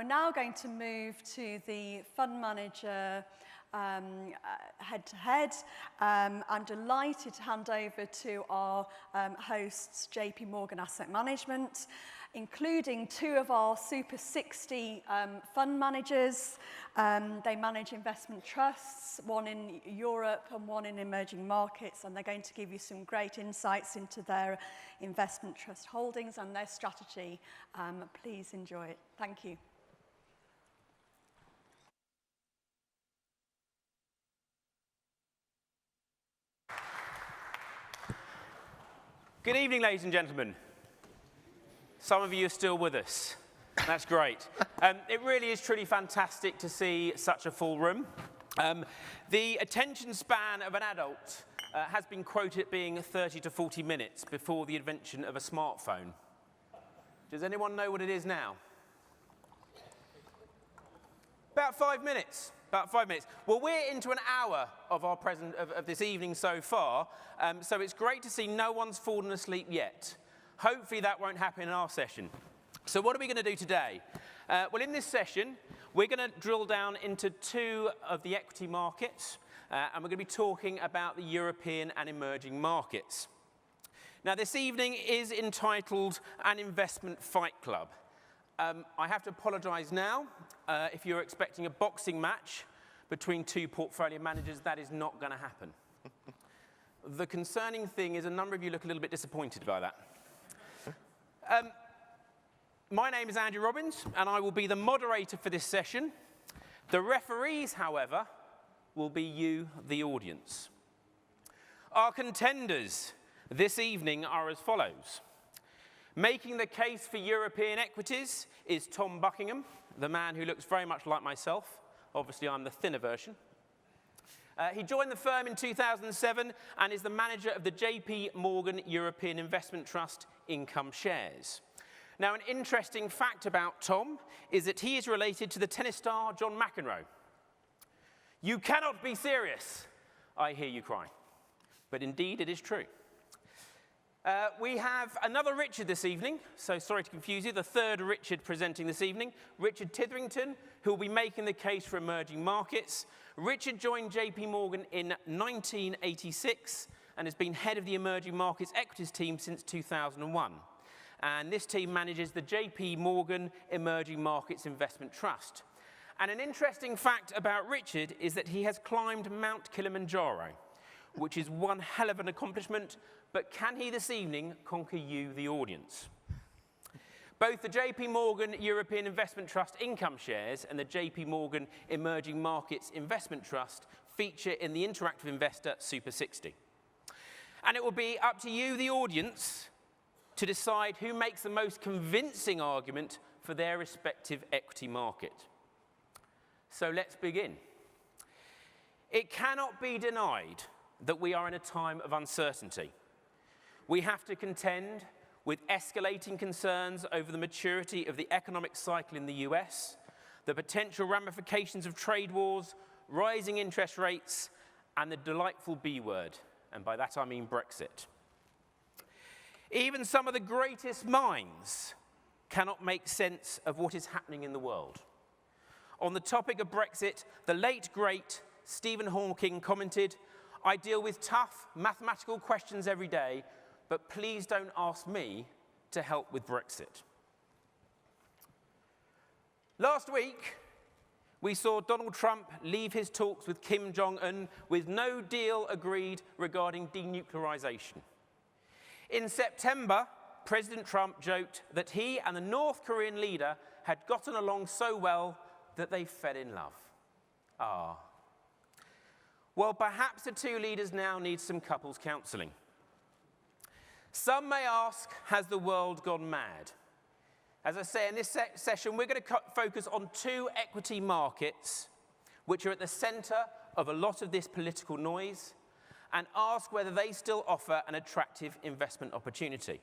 now going to move to the fund manager head-to-head. I'm delighted to hand over to our hosts, JP Morgan Asset Management, including two of our Super 60 fund managers. They manage investment trusts, one in Europe and one in emerging markets, and they're going to give you some great insights into their investment trust holdings and their strategy. Please enjoy it. Thank you. Good evening, ladies and gentlemen. Some of you are still with us. That's great. It really is truly fantastic to see such a full room. The attention span of an adult has been quoted being 30 to 40 minutes before the invention of a smartphone. Does anyone know what it is now? About 5 minutes. About 5 minutes. Well, we're into an hour of our of this evening so far, so it's great to see no one's fallen asleep yet. Hopefully that won't happen in our session. So what are we going to do today? Well, in this session, we're going to drill down into two of the equity markets, and we're going to be talking about the European and emerging markets. Now, this evening is entitled An Investment Fight Club. I have to apologise now. If you're expecting a boxing match between two portfolio managers, that is not going to happen. The concerning thing is a number of you look a little bit disappointed by that. My name is Andrew Robbins, and I will be the moderator for this session. The referees, however, will be you, the audience. Our contenders this evening are as follows. Making the case for European equities is Tom Buckingham, the man who looks very much like myself. Obviously, I'm the thinner version. He joined the firm in 2007 and is the manager of the JP Morgan European Investment Trust Income Shares. Now, an interesting fact about Tom is that he is related to the tennis star John McEnroe. You cannot be serious, I hear you cry. But indeed, it is true. We have another Richard this evening, so sorry to confuse you, the third Richard presenting this evening, Richard Titherington, who will be making the case for emerging markets. Richard joined JP Morgan in 1986 and has been head of the emerging markets equities team since 2001. And this team manages the JP Morgan Emerging Markets Investment Trust. And an interesting fact about Richard is that he has climbed Mount Kilimanjaro, which is one hell of an accomplishment, but can he this evening conquer you, the audience? Both the JP Morgan European Investment Trust Income Shares and the JP Morgan Emerging Markets Investment Trust feature in the Interactive Investor Super 60. And it will be up to you, the audience, to decide who makes the most convincing argument for their respective equity market. So let's begin. It cannot be denied that we are in a time of uncertainty. We have to contend with escalating concerns over the maturity of the economic cycle in the US, the potential ramifications of trade wars, rising interest rates, and the delightful B word, and by that I mean Brexit. Even some of the greatest minds cannot make sense of what is happening in the world. On the topic of Brexit, the late, great Stephen Hawking commented, "I deal with tough mathematical questions every day, but please don't ask me to help with Brexit." Last week, we saw Donald Trump leave his talks with Kim Jong-un with no deal agreed regarding denuclearization. In September, President Trump joked that he and the North Korean leader had gotten along so well that they fell in love. Ah. Well, perhaps the two leaders now need some couples counseling. Some may ask, has the world gone mad? As I say, in this session, we're going to focus on two equity markets which are at the center of a lot of this political noise and ask whether they still offer an attractive investment opportunity.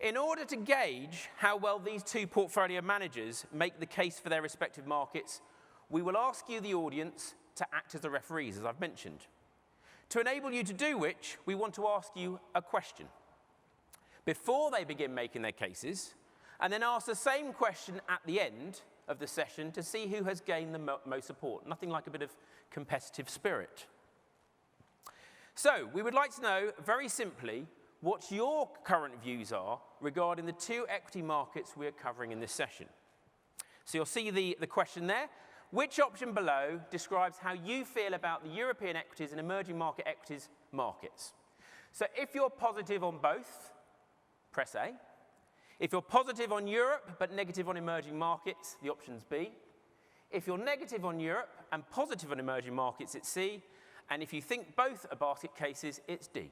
In order to gauge how well these two portfolio managers make the case for their respective markets, we will ask you, the audience, to act as the referees, as I've mentioned. To enable you to do which, we want to ask you a question. Before they begin making their cases, and then ask the same question at the end of the session to see who has gained the most support. Nothing like a bit of competitive spirit. So we would like to know, very simply, what your current views are regarding the two equity markets we are covering in this session. So you'll see the question there. Which option below describes how you feel about the European equities and emerging market equities markets? So if you're positive on both, press A. If you're positive on Europe but negative on emerging markets, the option's B. If you're negative on Europe and positive on emerging markets, it's C. And if you think both are basket cases, it's D.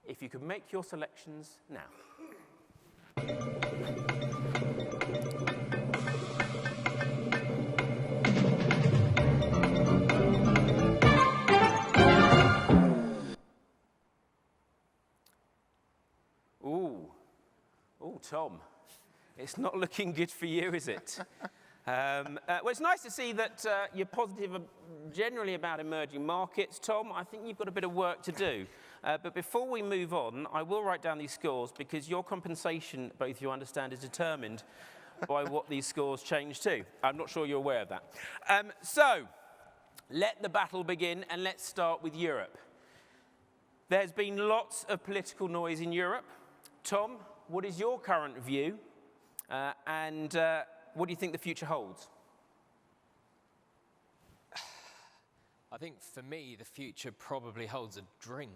If you could make your selections now. Ooh, Tom, it's not looking good for you, is it? Well, it's nice to see that you're positive generally about emerging markets. Tom, I think you've got a bit of work to do. But before we move on, I will write down these scores because your compensation, both you understand, is determined by what these scores change to. I'm not sure you're aware of that. So, let the battle begin, and let's start with Europe. There's been lots of political noise in Europe. Tom, what is your current view? And what do you think the future holds? I think for me, the future probably holds a drink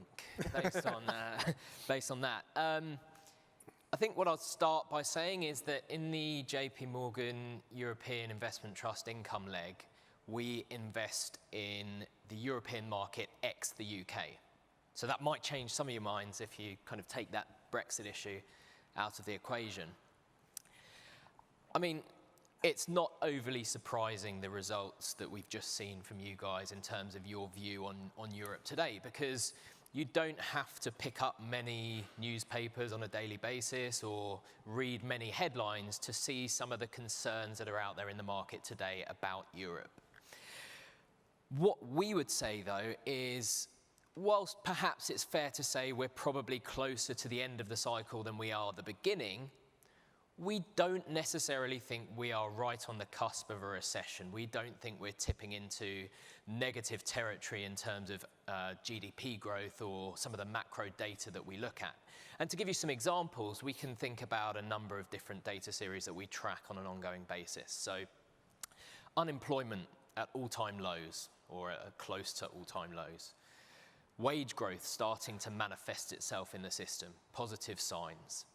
based on, based on that. I think what I'll start by saying is that in the JP Morgan European Investment Trust income leg, we invest in the European market ex the UK. So that might change some of your minds if you kind of take that Brexit issue out of the equation. I mean, it's not overly surprising, the results that we've just seen from you guys in terms of your view on Europe today, because you don't have to pick up many newspapers on a daily basis or read many headlines to see some of the concerns that are out there in the market today about Europe. What we would say, though, is whilst perhaps it's fair to say we're probably closer to the end of the cycle than we are at the beginning, we don't necessarily think we are right on the cusp of a recession. We don't think we're tipping into negative territory in terms of GDP growth or some of the macro data that we look at. And to give you some examples, we can think about a number of different data series that we track on an ongoing basis. So unemployment at all-time lows or close to all-time lows. Wage growth starting to manifest itself in the system, positive signs.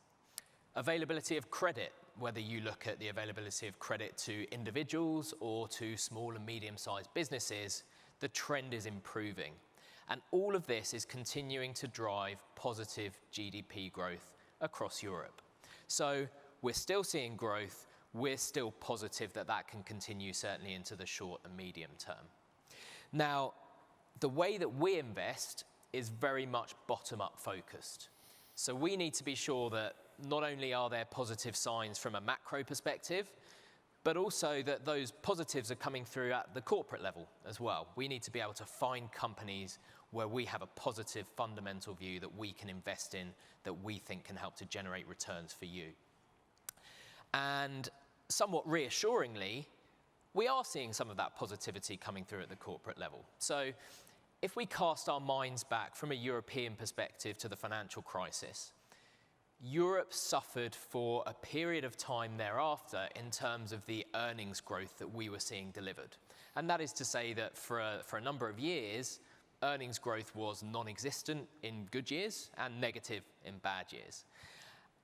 Availability of credit, whether you look at the availability of credit to individuals or to small and medium-sized businesses, the trend is improving. And all of this is continuing to drive positive GDP growth across Europe. So we're still seeing growth. We're still positive that that can continue certainly into the short and medium term. Now, the way that we invest is very much bottom-up focused. So we need to be sure that not only are there positive signs from a macro perspective, but also that those positives are coming through at the corporate level as well. We need to be able to find companies where we have a positive fundamental view that we can invest in, that we think can help to generate returns for you. And somewhat reassuringly, we are seeing some of that positivity coming through at the corporate level. So if we cast our minds back from a European perspective to the financial crisis, Europe suffered for a period of time thereafter in terms of the earnings growth that we were seeing delivered. And that is to say that for a number of years, earnings growth was non-existent in good years and negative in bad years.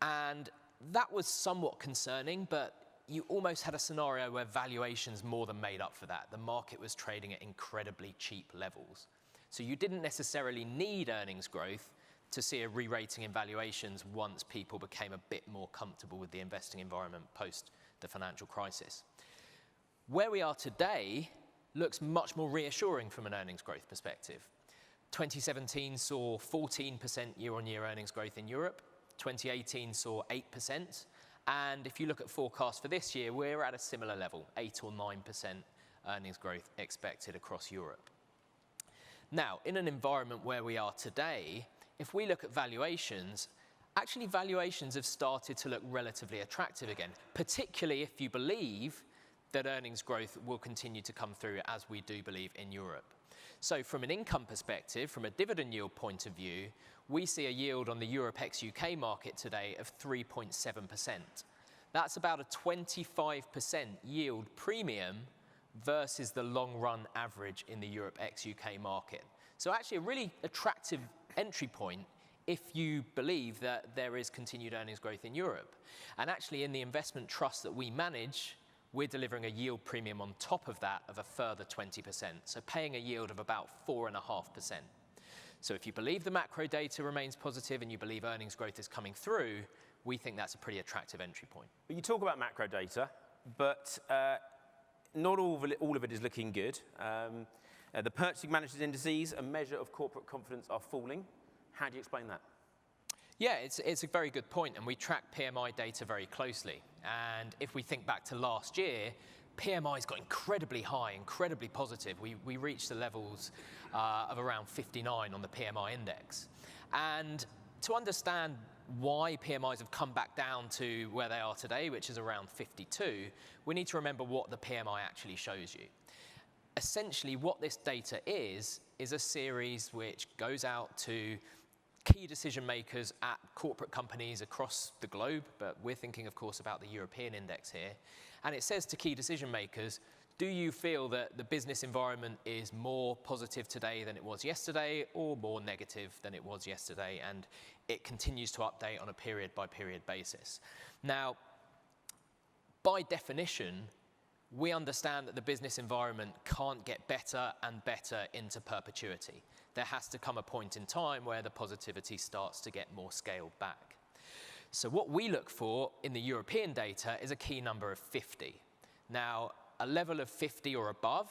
And that was somewhat concerning, but you almost had a scenario where valuations more than made up for that. The market was trading at incredibly cheap levels. So you didn't necessarily need earnings growth to see a re-rating in valuations once people became a bit more comfortable with the investing environment post the financial crisis. Where we are today looks much more reassuring from an earnings growth perspective. 2017 saw 14% year-on-year earnings growth in Europe. 2018 saw 8%. And if you look at forecasts for this year, we're at a similar level, 8 or 9% earnings growth expected across Europe. Now, in an environment where we are today, if we look at valuations, actually valuations have started to look relatively attractive again, particularly if you believe that earnings growth will continue to come through, as we do believe in Europe. So from an income perspective, from a dividend yield point of view, we see a yield on the Europe ex-UK market today of 3.7%. That's about a 25% yield premium versus the long-run average in the Europe ex-UK market. So actually a really attractive entry point if you believe that there is continued earnings growth in Europe. And actually in the investment trust that we manage, we're delivering a yield premium on top of that of a further 20%, so paying a yield of about 4.5%. So if you believe the macro data remains positive and you believe earnings growth is coming through, we think that's a pretty attractive entry point. But you talk about macro data, but not all of it is looking good. The Purchasing Managers' Indices, a measure of corporate confidence, are falling. How do you explain that? Yeah, it's a very good point, and we track PMI data very closely. And if we think back to last year, PMI's got incredibly high, incredibly positive. We reached the levels of around 59 on the PMI index. And to understand why PMIs have come back down to where they are today, which is around 52, we need to remember what the PMI actually shows you. Essentially, what this data is a series which goes out to key decision makers at corporate companies across the globe, but we're thinking, of course, about the European index here. And it says to key decision makers, do you feel that the business environment is more positive today than it was yesterday, or more negative than it was yesterday? And it continues to update on a period-by-period basis. Now, by definition, we understand that the business environment can't get better and better into perpetuity. There has to come a point in time where the positivity starts to get more scaled back. So what we look for in the European data is a key number of 50. Now, a level of 50 or above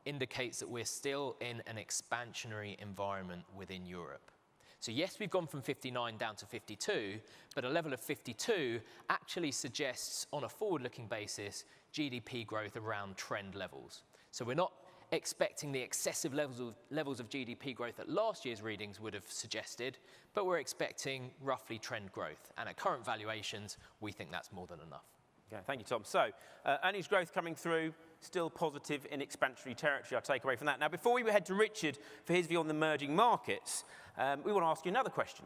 indicates that we're still in an expansionary environment within Europe. So yes, we've gone from 59 down to 52, but a level of 52 actually suggests, on a forward-looking basis, GDP growth around trend levels. So we're not expecting the excessive levels of GDP growth that last year's readings would have suggested, but we're expecting roughly trend growth. And at current valuations, we think that's more than enough. Yeah, thank you, Tom. So, earnings growth coming through, still positive in expansionary territory. I'll take away from that. Now, before we head to Richard for his view on the emerging markets, we want to ask you another question.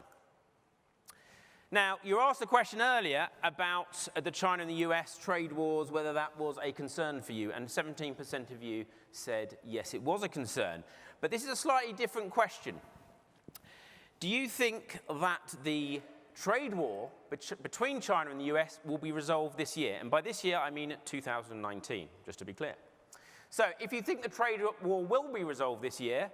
Now, you were asked a question earlier about the China and the US trade wars, whether that was a concern for you, and 17% of you said yes, it was a concern. But this is a slightly different question. Do you think that the trade war between China and the US will be resolved this year? And by this year, I mean 2019, just to be clear. So if you think the trade war will be resolved this year,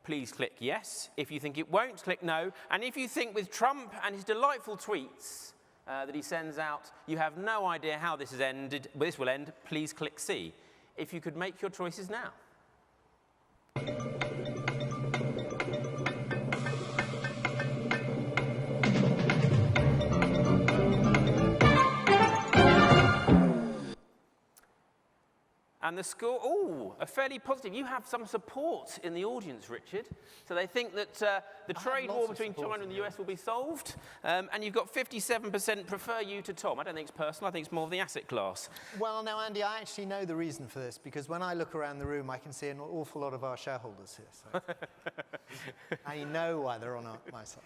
please click yes. If you think it won't, click no. And if you think with Trump and his delightful tweets that he sends out, you have no idea how this will end, please click C. If you could make your choices now. And the score, a fairly positive. You have some support in the audience, Richard. So they think that the trade war between China and the US will be solved. And you've got 57% prefer you to Tom. I don't think it's personal. I think it's more of the asset class. Well, now, Andy, I actually know the reason for this, because when I look around the room, I can see an awful lot of our shareholders here. So I know why they're on my side.